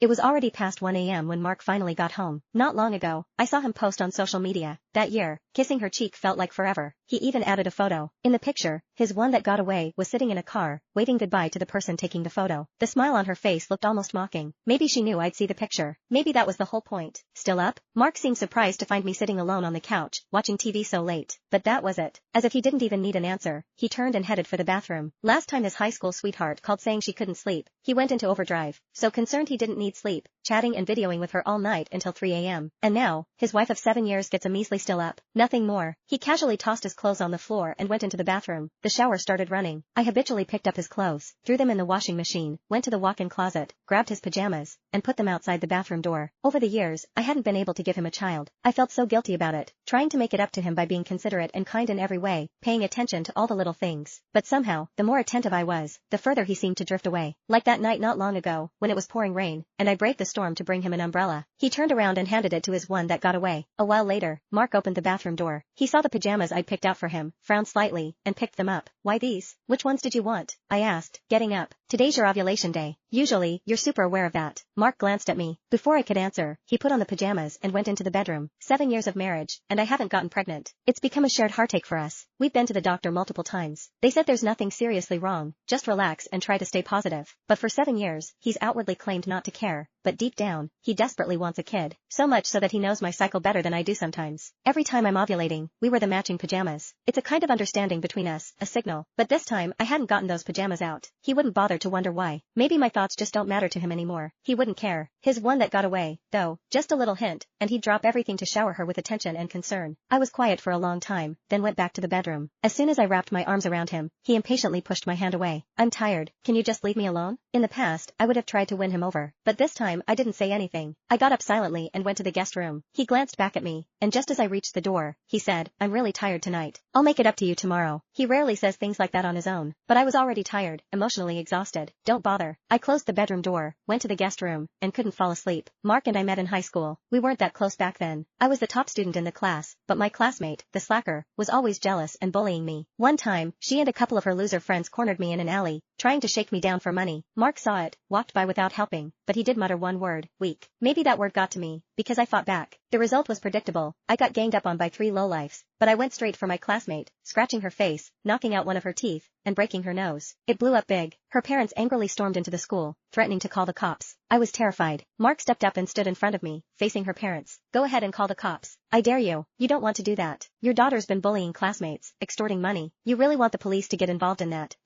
It was already past 1 a.m. when Mark finally got home. Not long ago, I saw him post on social media. That year, kissing her cheek felt like forever. He even added a photo. In the picture, his one that got away was sitting in a car, waving goodbye to the person taking the photo. The smile on her face looked almost mocking. Maybe she knew I'd see the picture. Maybe that was the whole point. Still up? Mark seemed surprised to find me sitting alone on the couch, watching TV so late. But that was it. As if he didn't even need an answer, he turned and headed for the bathroom. Last time his high school sweetheart called saying she couldn't sleep, he went into overdrive. So concerned he didn't need sleep, chatting and videoing with her all night until 3 a.m. And now, his wife of 7 years gets a measly still up. Nothing more. He casually tossed his clothes on the floor and went into the bathroom. The shower started running. I habitually picked up his clothes, threw them in the washing machine, went to the walk-in closet, grabbed his pajamas, and put them outside the bathroom door. Over the years, I hadn't been able to give him a child. I felt so guilty about it, trying to make it up to him by being considerate and kind in every way, paying attention to all the little things. But somehow, the more attentive I was, the further he seemed to drift away. Like that night not long ago, when it was pouring rain, and I braved the storm to bring him an umbrella. He turned around and handed it to his one that got away. A while later, Mark opened the bathroom door. He saw the pajamas I'd picked out for him, frowned slightly, and picked them up. Why these? Which ones did you want? I asked, getting up. Today's your ovulation day. Usually, you're super aware of that. Mark glanced at me. Before I could answer, he put on the pajamas and went into the bedroom. 7 years of marriage, and I haven't gotten pregnant. It's become a shared heartache for us. We've been to the doctor multiple times. They said there's nothing seriously wrong, just relax and try to stay positive. But for 7 years, he's outwardly claimed not to care, but deep down, he desperately wants a kid. So much so that he knows my cycle better than I do sometimes. Every time I'm ovulating, we wear the matching pajamas. It's a kind of understanding between us, a signal. But this time, I hadn't gotten those pajamas out. He wouldn't bother to wonder why. Maybe my thoughts just don't matter to him anymore. He wouldn't care. His one that got away, though, just a little hint, and he'd drop everything to shower her with attention and concern. I was quiet for a long time, then went back to the bedroom. As soon as I wrapped my arms around him, he impatiently pushed my hand away. I'm tired. Can you just leave me alone? In the past, I would have tried to win him over. But this time, I didn't say anything. I got up silently and went to the guest room. He glanced back at me, and just as I reached the door, he said, I'm really tired tonight. I'll make it up to you tomorrow. He rarely says things like that on his own, but I was already tired, emotionally exhausted. Don't bother. I closed the bedroom door, went to the guest room, and couldn't fall asleep. Mark and I met in high school. We weren't that close back then. I was the top student in the class, but my classmate, the slacker, was always jealous and bullying me. One time, she and a couple of her loser friends cornered me in an alley, trying to shake me down for money. Mark saw it, walked by without helping, but he did mutter one word, weak. Maybe that word got to me, because I fought back. The result was predictable. I got ganged up on by 3 lowlifes, but I went straight for my classmate, scratching her face, knocking out one of her teeth, and breaking her nose. It blew up big. Her parents angrily stormed into the school, threatening to call the cops. I was terrified. Mark stepped up and stood in front of me, facing her parents. Go ahead and call the cops. I dare you. You don't want to do that. Your daughter's been bullying classmates, extorting money. You really want the police to get involved in that,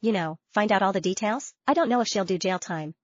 find out all the details? I don't know if she'll do jail time,